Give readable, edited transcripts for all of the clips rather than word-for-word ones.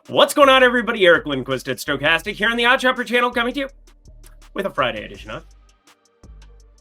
What's going on, everybody? Eric Lindquist at Stochastic here on the Odd Chopper channel, coming to you with a Friday edition of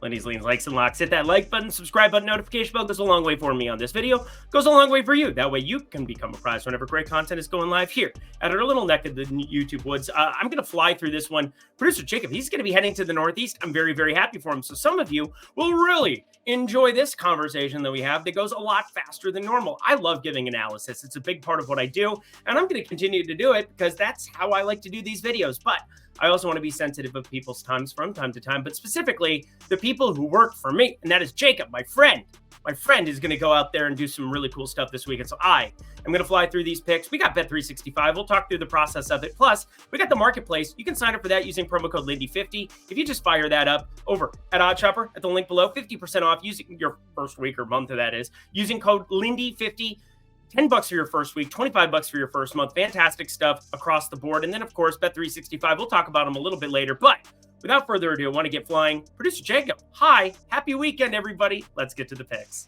Lindy's Leans, Likes, and Locks. Hit that like button, subscribe button, notification bell. Goes a long way for me on this video. Goes a long way for you. That way you can become a prize whenever great content is going live here at our little neck of the YouTube woods. I'm going to fly through this one. Producer Jacob, he's going to be heading to the Northeast. I'm very, very happy for him. So some of you will really enjoy this conversation that we have that goes a lot faster than normal. I love giving analysis. It's a big part of what I do, and I'm going to continue to do it because that's how I like to do these videos. But I also want to be sensitive of people's times from time to time, but specifically the people who work for me, and that is Jacob, my friend. My friend is going to go out there and do some really cool stuff this weekend, so I am going to fly through these picks. We got Bet365. We'll talk through the process of it. Plus, we got the marketplace. You can sign up for that using promo code Lindy50. If you just fire that up over at Odd Chopper at the link below, 50% off using your first week or month of that is, using code Lindy50. $10 for your first week, $25 for your first month. Fantastic stuff across the board. And then, of course, Bet365. We'll talk about them a little bit later. But without further ado, I want to get flying. Producer Jacob, hi. Happy weekend, everybody. Let's get to the picks.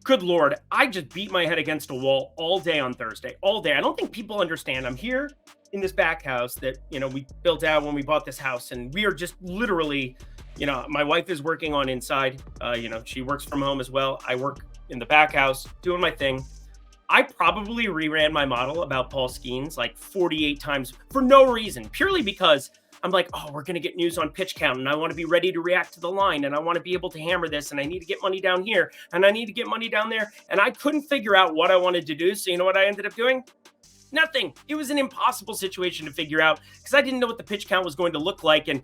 Good Lord, I just beat my head against a wall all day on Thursday. All day. I don't think people understand. I'm here in this back house that, we built out when we bought this house. And we are just literally, my wife is working on inside. She works from home as well. I work in the back house doing my thing. I probably reran my model about Paul Skeens like 48 times for no reason, purely because I'm like, oh, we're going to get news on pitch count, and I want to be ready to react to the line, and I want to be able to hammer this, and I need to get money down here, and I need to get money down there, and I couldn't figure out what I wanted to do, so you know what I ended up doing? Nothing. It was an impossible situation to figure out because I didn't know what the pitch count was going to look like. And,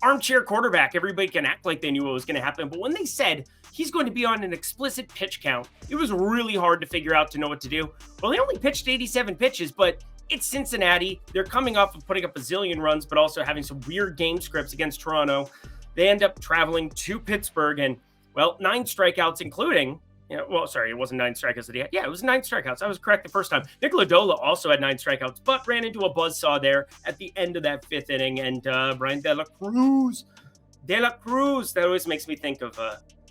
armchair quarterback, everybody can act like they knew what was going to happen. But when they said he's going to be on an explicit pitch count, it was really hard to figure out to know what to do. Well, he only pitched 87 pitches, but it's Cincinnati. They're coming off of putting up a zillion runs, but also having some weird game scripts against Toronto. They end up traveling to Pittsburgh and, 9 strikeouts, including... it wasn't 9 strikeouts that he had. Yeah, it was 9 strikeouts. I was correct the first time. Nick Lodolo also had 9 strikeouts, but ran into a buzzsaw there at the end of that 5th inning. And Brian De La Cruz, that always makes me think of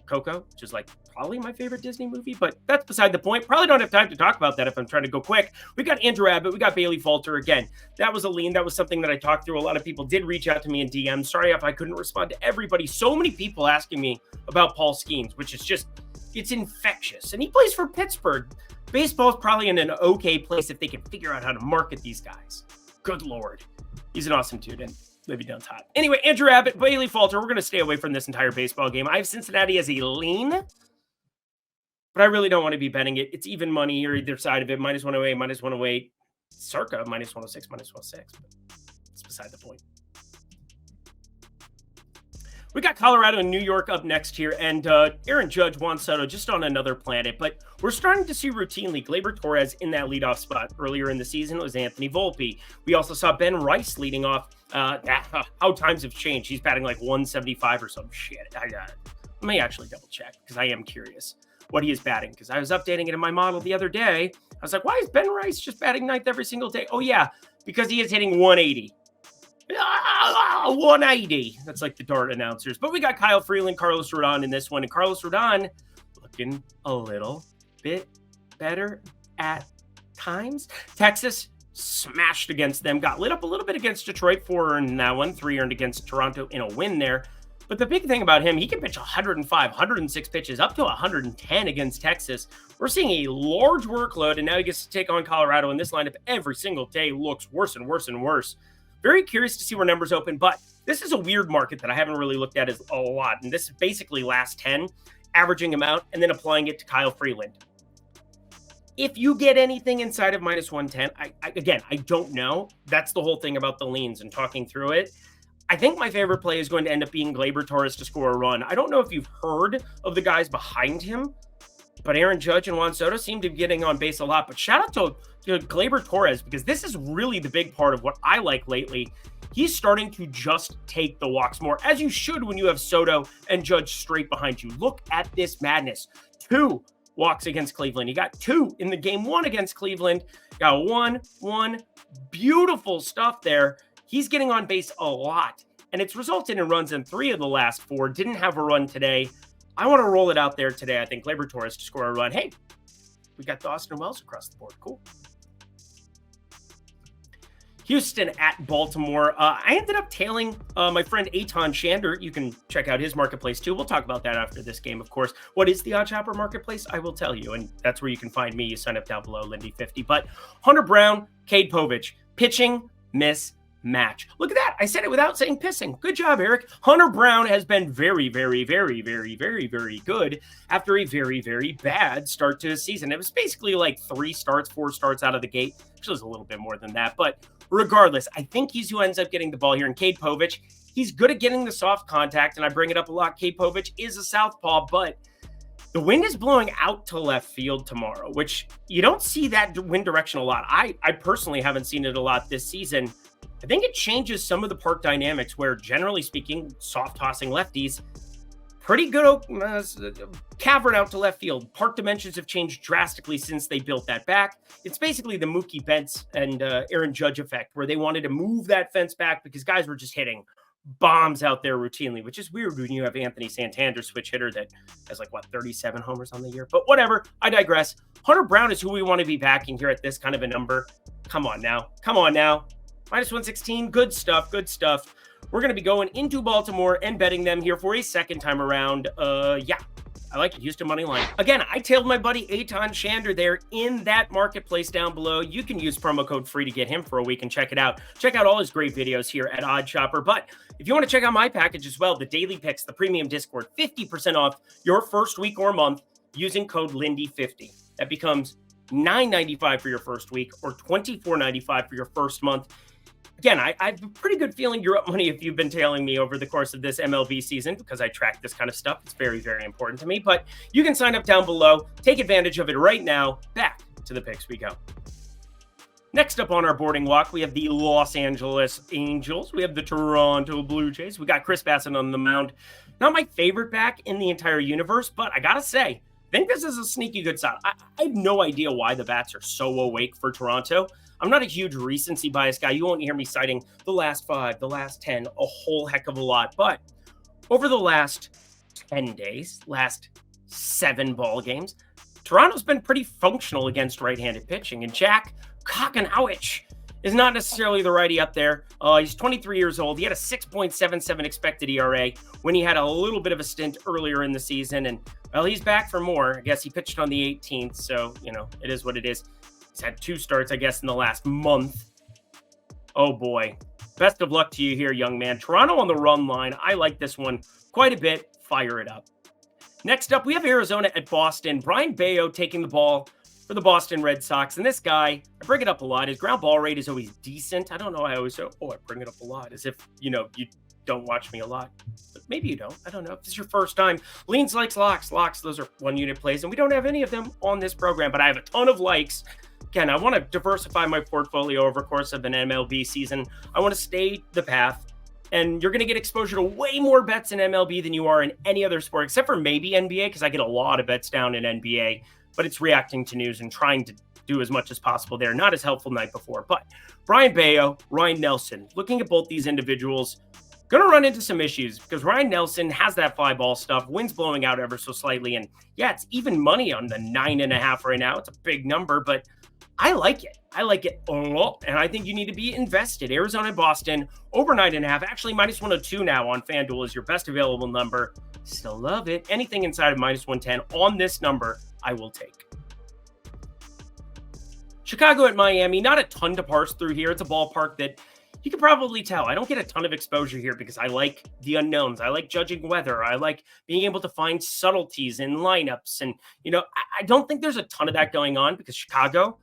Coco, which is like probably my favorite Disney movie, but that's beside the point. Probably don't have time to talk about that if I'm trying to go quick. We got Andrew Abbott. We got Bailey Falter. Again, that was a lean. That was something that I talked through. A lot of people did reach out to me in DM. Sorry if I couldn't respond to everybody. So many people asking me about Paul Skeens, which is just... it's infectious. And he plays for Pittsburgh. Baseball's probably in an okay place if they can figure out how to market these guys. Good Lord. He's an awesome dude, and Livy Dunn's hot. Anyway, Andrew Abbott, Bailey Falter, we're going to stay away from this entire baseball game. I have Cincinnati as a lean, but I really don't want to be betting it. It's even money or either side of it. Minus 108, minus 108. Circa minus 106, minus 106. But it's beside the point. We got Colorado and New York up next here, and Aaron Judge, Juan Soto, just on another planet. But we're starting to see routinely Gleyber Torres in that leadoff spot. Earlier in the season, it was Anthony Volpe. We also saw Ben Rice leading off. How times have changed. He's batting like 175 or some shit. Let me actually double check because I am curious what he is batting because I was updating it in my model the other day. I was like, why is Ben Rice just batting ninth every single day? Oh, yeah, because he is hitting 180. 180. That's like the dart announcers. But we got Kyle Freeland, Carlos Rodon in this one. And Carlos Rodon looking a little bit better at times. Texas smashed against them. Got lit up a little bit against Detroit. 4 earned in that one. 3 earned against Toronto in a win there. But the big thing about him, he can pitch 105, 106 pitches, up to 110 against Texas. We're seeing a large workload, and now he gets to take on Colorado. And this lineup every single day looks worse and worse and worse. Very curious to see where numbers open, but this is a weird market that I haven't really looked at as a lot. And this is basically last 10, averaging them out and then applying it to Kyle Freeland. If you get anything inside of minus 110, I don't know. That's the whole thing about the leans and talking through it. I think my favorite play is going to end up being Gleyber Torres to score a run. I don't know if you've heard of the guys behind him, but Aaron Judge and Juan Soto seem to be getting on base a lot. But shout out to Gleyber Torres, because this is really the big part of what I like lately. He's starting to just take the walks more, as you should when you have Soto and Judge straight behind you. Look at this madness. 2 walks against Cleveland. He got 2 in the game 1 against Cleveland. Got 1. Beautiful stuff there. He's getting on base a lot, and it's resulted in runs in 3 of the last 4. Didn't have a run today. I want to roll it out there today. I think Gleyber Torres to score a run. Hey, we got the Austin Wells across the board. Cool. Houston at Baltimore. I ended up tailing my friend Eitan Shander. You can check out his marketplace too. We'll talk about that after this game, of course. What is the Odd Chopper marketplace? I will tell you, and that's where you can find me. You sign up down below, Lindy50. But Hunter Brown, Cade Povich, pitching mismatch. Look at that. I said it without saying pissing. Good job, Eric. Hunter Brown has been very, very, very, very, very, very good after a very, very bad start to his season. It was basically like 4 starts out of the gate. Actually, it was a little bit more than that, but regardless, I think he's who ends up getting the ball here. And Cade Povich, he's good at getting the soft contact, and I bring it up a lot. Cade Povich is a southpaw, but the wind is blowing out to left field tomorrow, which you don't see that wind direction a lot. I personally haven't seen it a lot this season. I think it changes some of the park dynamics where, generally speaking, soft tossing lefties, pretty good cavern out to left field. Park dimensions have changed drastically since they built that back. It's basically the Mookie Betts and Aaron Judge effect, where they wanted to move that fence back because guys were just hitting bombs out there routinely, which is weird when you have Anthony Santander, switch hitter, that has 37 homers on the year. But whatever, I digress. Hunter Brown is who we want to be backing here at this kind of a number. Come on now. Minus 116, good stuff. We're going to be going into Baltimore and betting them here for a second time around. Yeah, I like it. Houston money line. Again, I tailed my buddy Eitan Shander there in that marketplace down below. You can use promo code FREE to get him for a week and check it out. Check out all his great videos here at Odd Chopper. But if you want to check out my package as well, the daily picks, the premium Discord, 50% off your first week or month using code Lindy50. That becomes $9.95 for your first week or $24.95 for your first month. Again, I have a pretty good feeling you're up money if you've been tailing me over the course of this MLB season, because I track this kind of stuff. It's very, very important to me. But you can sign up down below. Take advantage of it right now. Back to the picks we go. Next up on our boarding walk, we have the Los Angeles Angels. We have the Toronto Blue Jays. We got Chris Bassett on the mound. Not my favorite back in the entire universe, but I got to say, I think this is a sneaky good side. I have no idea why the bats are so awake for Toronto. I'm not a huge recency bias guy. You won't hear me citing the last 5, the last 10, a whole heck of a lot. But over the last 10 days, last 7 ball games, Toronto's been pretty functional against right-handed pitching. And Jack Kakanowicz is not necessarily the righty up there. He's 23 years old. He had a 6.77 expected ERA when he had a little bit of a stint earlier in the season. And, well, he's back for more. I guess he pitched on the 18th, so, it is what it is. He's had 2 starts, I guess, in the last month. Oh, boy. Best of luck to you here, young man. Toronto on the run line. I like this one quite a bit. Fire it up. Next up, we have Arizona at Boston. Brian Bayo taking the ball for the Boston Red Sox. And this guy, I bring it up a lot. His ground ball rate is always decent. I don't know. I always say, I bring it up a lot, as if, you don't watch me a lot. But maybe you don't. I don't know. If this is your first time. Leans, likes, locks. Locks, those are 1-unit plays. And we don't have any of them on this program, but I have a ton of likes. Again, I want to diversify my portfolio over the course of an MLB season. I want to stay the path. And you're going to get exposure to way more bets in MLB than you are in any other sport, except for maybe NBA, because I get a lot of bets down in NBA. But it's reacting to news and trying to do as much as possible there. Not as helpful night before. But Brian Bayo, Ryan Nelson, looking at both these individuals, going to run into some issues because Ryan Nelson has that fly ball stuff. Wind's blowing out ever so slightly. And yeah, it's even money on the 9.5 right now. It's a big number, but I like it. I like it a lot, and I think you need to be invested. Arizona and Boston, over 9.5. Actually, minus 102 now on FanDuel is your best available number. Still love it. Anything inside of minus 110 on this number, I will take. Chicago at Miami, not a ton to parse through here. It's a ballpark that you can probably tell. I don't get a ton of exposure here because I like the unknowns. I like judging weather. I like being able to find subtleties in lineups. And, I don't think there's a ton of that going on because Chicago,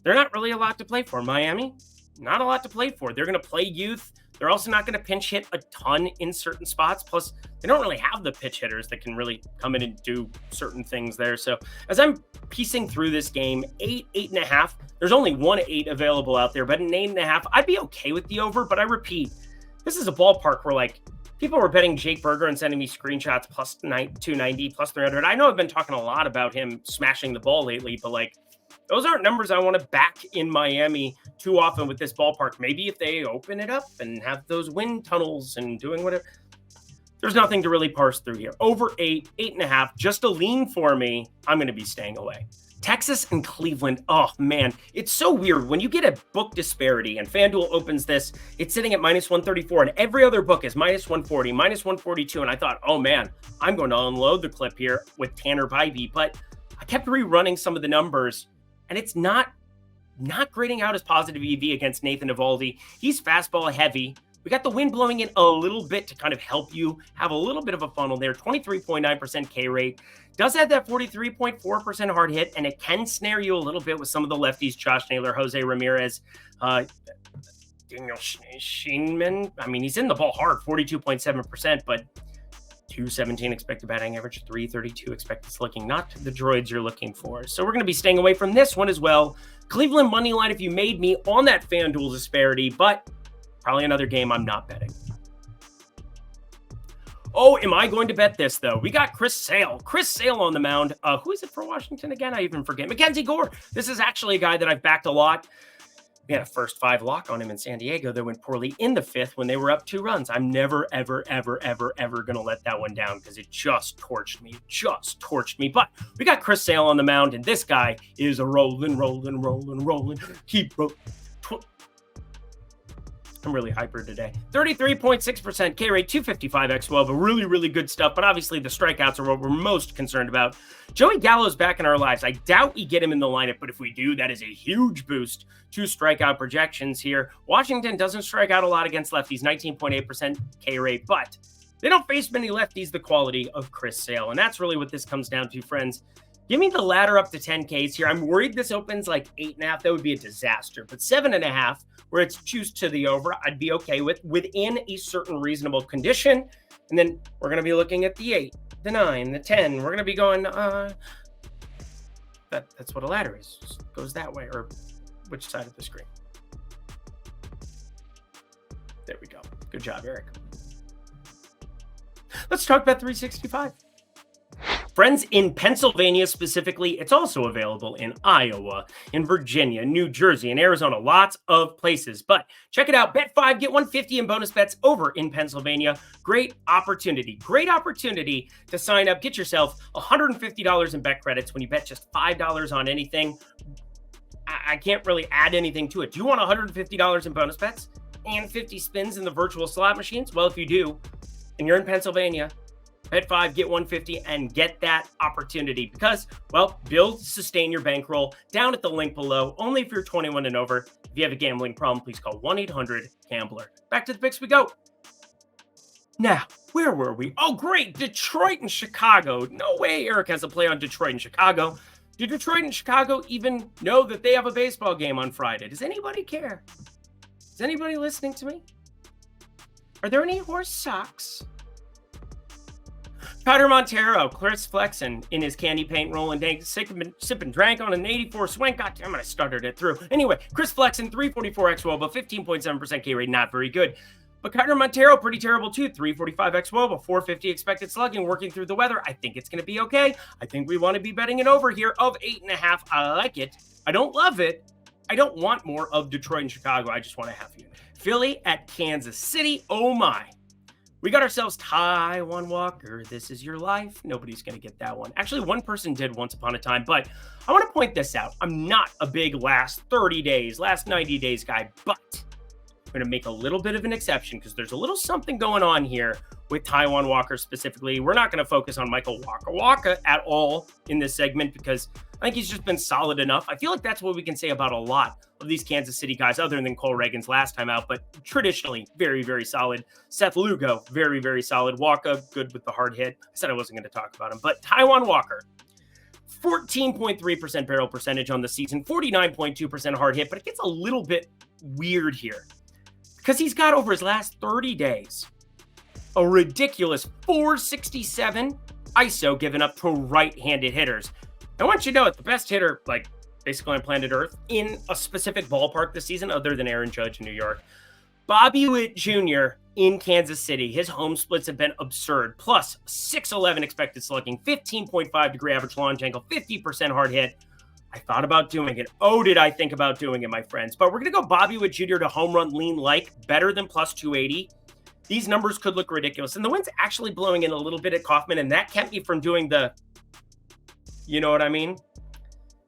they're not really a lot to play for. Miami, not a lot to play for. They're going to play youth. They're also not going to pinch hit a ton in certain spots. Plus, they don't really have the pitch hitters that can really come in and do certain things there. So as I'm piecing through this game, 8.5, there's only 1 8 available out there, but an 8.5, I'd be okay with the over. But I repeat, this is a ballpark where people were betting Jake Berger and sending me screenshots plus 290, plus 300. I know I've been talking a lot about him smashing the ball lately, but those aren't numbers I want to back in Miami too often with this ballpark. Maybe if they open it up and have those wind tunnels and doing whatever. There's nothing to really parse through here. Over 8, 8.5, just a lean for me. I'm going to be staying away. Texas and Cleveland. Oh, man. It's so weird. When you get a book disparity and FanDuel opens this, it's sitting at minus 134, and every other book is minus 140, minus 142. And I thought, oh, man, I'm going to unload the clip here with Tanner Bybee. But I kept rerunning some of the numbers, and it's not grading out as positive EV against Nathan Eovaldi. He's fastball heavy. We got the wind blowing in a little bit to kind of help you have a little bit of a funnel there. 23.9% K rate. Does have that 43.4% hard hit, and it can snare you a little bit with some of the lefties, Josh Naylor, Jose Ramirez, Daniel Scheinman. I mean, he's in the ball hard, 42.7%, but 217 expected batting average, 332 expected slugging. Not the droids you're looking for. So we're going to be staying away from this one as well. Cleveland money line if you made me on that FanDuel disparity, but probably another game I'm not betting. Oh, am I going to bet this, though? We got Chris Sale. Chris Sale on the mound. Who is it for Washington again? I even forget. Mackenzie Gore. This is actually a guy that I've backed a lot. We had a first 5 lock on him in San Diego that went poorly in the 5th when they were up 2 runs. I'm never, ever, ever, ever, ever going to let that one down because it just torched me. But we got Chris Sale on the mound, and this guy is a rolling. Keep rolling. I'm really hyper today. 33.6% K rate, 255 X12, really, really good stuff. But obviously the strikeouts are what we're most concerned about. Joey Gallo's back in our lives. I doubt we get him in the lineup, but if we do, that is a huge boost to strikeout projections here. Washington doesn't strike out a lot against lefties, 19.8% K rate, but they don't face many lefties the quality of Chris Sale. And that's really what this comes down to, friends. Give me the ladder up to 10 Ks here. I'm worried this opens like 8.5. That would be a disaster. But 7.5, where it's juice to the over, I'd be okay with within a certain reasonable condition. And then we're going to be looking at the 8, the 9, the 10. We're going to be going, that's what a ladder is. Just goes that way, or which side of the screen? There we go. Good job, Eric. Let's talk about 365. Friends, in Pennsylvania specifically, it's also available in Iowa, in Virginia, New Jersey, and Arizona. Lots of places. But check it out. Bet 5, get 150 in bonus bets over in Pennsylvania. Great opportunity. Great opportunity to sign up. Get yourself $150 in bet credits when you bet just $5 on anything. I can't really add anything to it. Do you want $150 in bonus bets and 50 spins in the virtual slot machines? Well, if you do, and you're in Pennsylvania, bet 5, get 150, and get that opportunity because, well, build, sustain your bankroll down at the link below. Only if you're 21 and over. If you have a gambling problem, please call 1-800-GAMBLER. Back to the picks we go. Now, where were we? Oh, great. Detroit and Chicago. No way Eric has a play on Detroit and Chicago. Do Detroit and Chicago even know that they have a baseball game on Friday? Does anybody care? Is anybody listening to me? Are there any horse socks? Powder Montero, Chris Flexen in his candy paint rolling dank, sipping drank on an 84 swing. God damn it, I stuttered it through. Anyway, Chris Flexen, 344 X12, but 15.7% K rate, not very good. But Powder Montero, pretty terrible too, 345 X12, but 450 expected slugging, working through the weather. I think it's going to be okay. I think we want to be betting it over here of 8.5. I like it. I don't love it. I don't want more of Detroit and Chicago. I just want a half unit. Philly at Kansas City. Oh my. We got ourselves Taijuan Walker. This is your life. Nobody's going to get that one. Actually, one person did once upon a time, but I want to point this out. I'm not a big last 30 days, last 90 days guy, but I'm going to make a little bit of an exception because there's a little something going on here with Taijuan Walker specifically. We're not going to focus on Michael Waka at all in this segment because I think he's just been solid enough. I feel like that's what we can say about a lot of these Kansas City guys other than Cole Reagan's last time out, but traditionally very, very solid. Seth Lugo, very, very solid. Waka, good with the hard hit. I said I wasn't going to talk about him, but Taijuan Walker, 14.3% barrel percentage on the season, 49.2% hard hit, but it gets a little bit weird here because he's got over his last 30 days a ridiculous 467 ISO given up to right-handed hitters. I want you to know it, the best hitter, like basically on planet Earth, in a specific ballpark this season, other than Aaron Judge in New York, Bobby Witt Jr. in Kansas City. His home splits have been absurd. Plus 611 expected slugging, 15.5 degree average launch angle, 50% hard hit. I thought about doing it. Oh, did I think about doing it, my friends. But we're going to go Bobby Witt Jr. to home run lean like, better than plus 280. These numbers could look ridiculous. And the wind's actually blowing in a little bit at Kauffman, and that kept me from doing the, you know what I mean?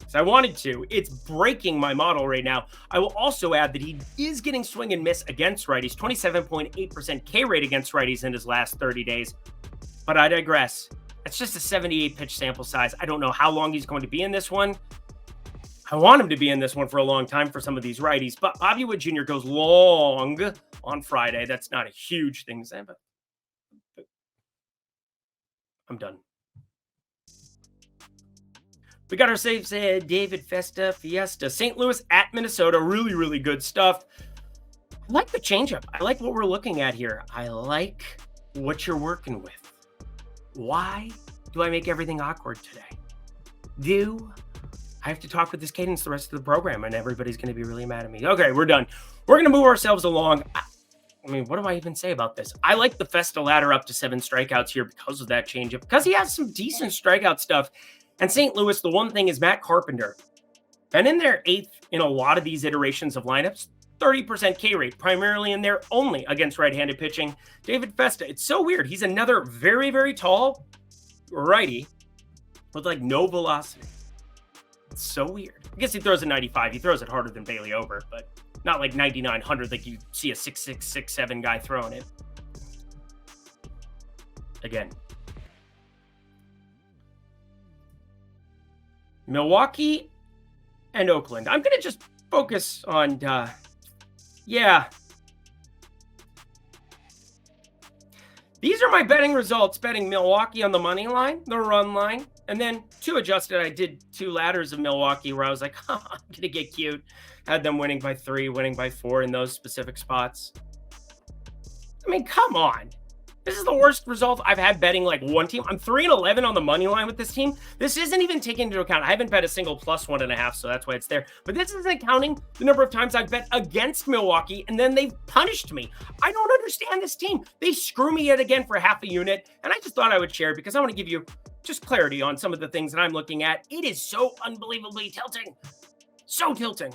because I wanted to. It's breaking my model right now. I will also add that he is getting swing and miss against righties, 27.8% K rate against righties in his last 30 days. But I digress. It's just a 78 pitch sample size. I don't know how long he's going to be in this one. I want him to be in this one for a long time for some of these righties, but Bobby Wood Jr. goes long on Friday. That's not a huge thing to say, but I'm done. We got our saves, David Fiesta. St. Louis at Minnesota. Really, really good stuff. I like the changeup. I like what we're looking at here. I like what you're working with. Why do I make everything awkward today? I have to talk with this cadence the rest of the program, and everybody's going to be really mad at me. Okay, we're done. We're going to move ourselves along. I mean, what do I even say about this? I like the Festa ladder up to 7 strikeouts here because of that changeup, because he has some decent strikeout stuff. And St. Louis, the one thing is Matt Carpenter. Been in their 8th in a lot of these iterations of lineups. 30% K rate, primarily in there only against right-handed pitching. David Festa, it's so weird. He's another very, very tall righty with like no velocity. It's so weird. I guess he throws a 95. He throws it harder than Bailey Over, but not like 9,900 like you see a 6'6", 6'7" guy throwing it. Again. Milwaukee and Oakland. I'm going to just focus on, These are my betting results, betting Milwaukee on the money line, the run line, and then 2 adjusted. I did 2 ladders of Milwaukee where I was like, I'm going to get cute. Had them winning by 3, winning by 4 in those specific spots. I mean, come on. This is the worst result I've had betting like one team. I'm 3-11 on the money line with this team. This isn't even taken into account. I haven't bet a single plus 1.5, so that's why it's there. But this isn't counting the number of times I've bet against Milwaukee, and then they've punished me. I don't understand this team. They screw me yet again for half a unit, and I just thought I would share it because I want to give you just clarity on some of the things that I'm looking at. It is so unbelievably tilting. So tilting.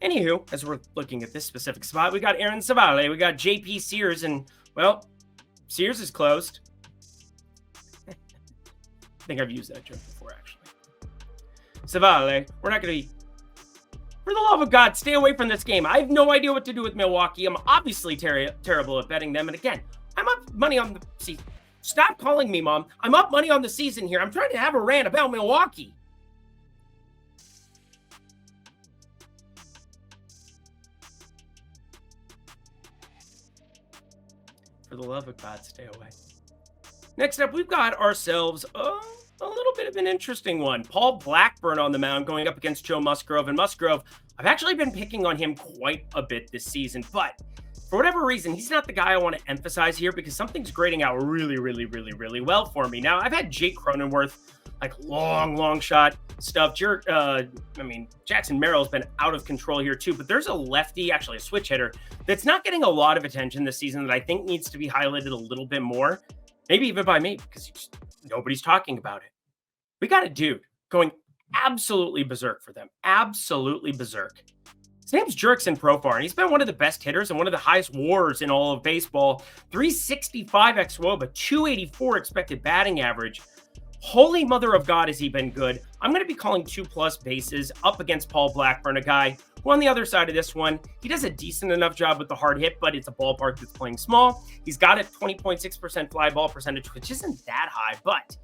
Anywho, as we're looking at this specific spot, we got Aaron Savale, we got JP Sears, and, well, Sears is closed. I think I've used that joke before, actually. Savale, we're not going to be... For the love of God, stay away from this game. I have no idea what to do with Milwaukee. I'm obviously terrible at betting them, and again, I'm up money on the season. Stop calling me, Mom. I'm up money on the season here. I'm trying to have a rant about Milwaukee. For the love of God, stay away. Next up, we've got ourselves a little bit of an interesting one. Paul Blackburn on the mound going up against Joe Musgrove. And Musgrove, I've actually been picking on him quite a bit this season. But for whatever reason, he's not the guy I want to emphasize here because something's grading out really, really, really, really well for me. Now, I've had Jake Cronenworth, like long shot stuff. Jackson Merrill's been out of control here too, but there's a lefty, actually a switch hitter, that's not getting a lot of attention this season that I think needs to be highlighted a little bit more, maybe even by me, because nobody's talking about it. We got a dude going absolutely berserk for them. Absolutely berserk. His name's Jurickson Profar, and he's been one of the best hitters and one of the highest WARs in all of baseball. 365 xWOBA, 284 expected batting average. Holy mother of God, has he been good. I'm going to be calling 2+ bases up against Paul Blackburn, a guy who on the other side of this one, he does a decent enough job with the hard hit, but it's a ballpark that's playing small. He's got a 20.6% fly ball percentage, which isn't that high, but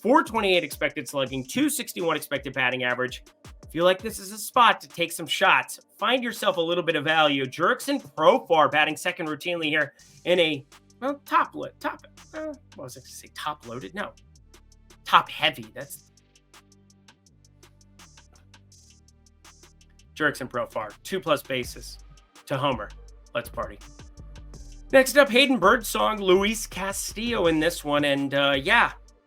428 expected slugging, 261 expected batting average. Feel like this is a spot to take some shots. Find yourself a little bit of value. Jurickson Profar batting second routinely here in a, well, top loaded? No. Top heavy. That's Jurickson Profar, 2+ bases to homer. Let's party. Next up, Hayden Birdsong, Luis Castillo in this one. And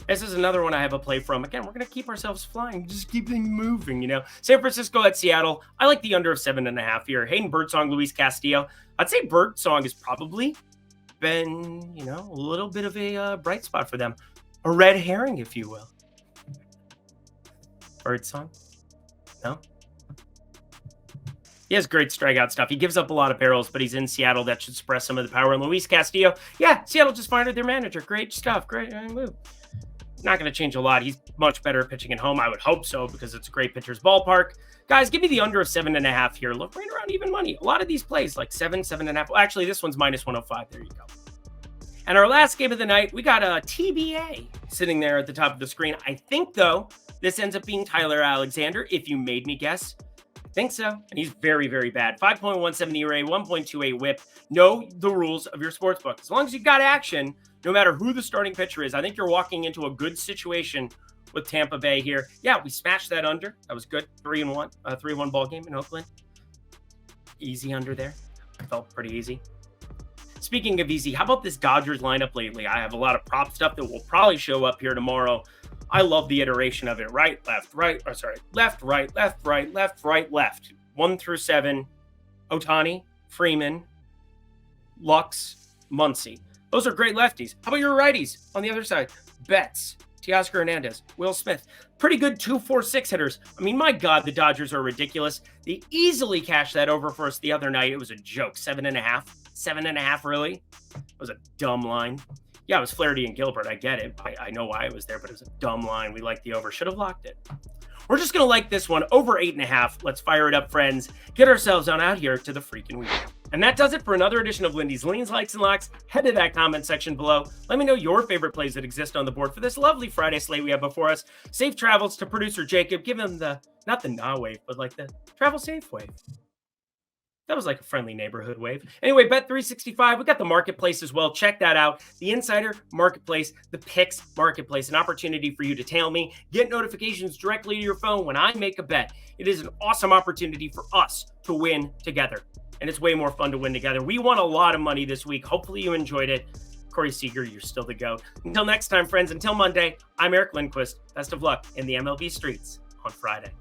this is another one I have a play from. Again, we're going to keep ourselves flying. Just keep things moving, San Francisco at Seattle. I like the under of 7.5 here. Hayden Birdsong, Luis Castillo. I'd say Birdsong has probably been, a little bit of a bright spot for them. A red herring, if you will. Birdsong? No? He has great strikeout stuff. He gives up a lot of barrels, but he's in Seattle. That should suppress some of the power. And Luis Castillo, Seattle just fired their manager. Great stuff. Great move. Not going to change a lot. He's much better at pitching at home. I would hope so because it's a great pitcher's ballpark. Guys, give me the under of 7.5 here. Look right around even money. A lot of these plays like 7.5. Well, actually, this one's minus 105. There you go. And our last game of the night, we got a TBA sitting there at the top of the screen. I think, though, this ends up being Tyler Alexander, if you made me guess. I think so. And he's very, very bad. 5.17 ERA, 1.28 whip. Know the rules of your sportsbook. As long as you've got action, no matter who the starting pitcher is, I think you're walking into a good situation with Tampa Bay here. Yeah, we smashed that under. That was good. 3-1. 3-1 ball game in Oakland. Easy under there. Felt pretty easy. Speaking of easy, how about this Dodgers lineup lately? I have a lot of prop stuff that will probably show up here tomorrow. I love the iteration of it. Right, left, right. Or sorry, left, right, left, right, left, right, left. 1 through 7. Ohtani, Freeman, Lux, Muncy. Those are great lefties. How about your righties on the other side? Betts, Teoscar Hernandez, Will Smith. Pretty good 2-4-6 hitters. I mean, my God, the Dodgers are ridiculous. They easily cashed that over for us the other night. It was a joke. 7.5. 7.5, really? It was a dumb line. Yeah, it was Flaherty and Gilbert. I get it. I know why it was there, but it was a dumb line. We liked the over. Should have locked it. We're just going to like this one over 8.5. Let's fire it up, friends. Get ourselves on out here to the freaking weekend. And that does it for another edition of Lindy's Leans, Likes, and Locks. Head to that comment section below. Let me know your favorite plays that exist on the board for this lovely Friday slate we have before us. Safe travels to producer Jacob. Give him the, not the nah wave, but like the travel safe wave. That was like a friendly neighborhood wave. Anyway, Bet365, we got the marketplace as well. Check that out. The Insider Marketplace, the Picks Marketplace, an opportunity for you to tail me, get notifications directly to your phone when I make a bet. It is an awesome opportunity for us to win together. And it's way more fun to win together. We won a lot of money this week. Hopefully you enjoyed it. Corey Seager, you're still the GOAT. Until next time, friends, until Monday, I'm Eric Lindquist. Best of luck in the MLB streets on Friday.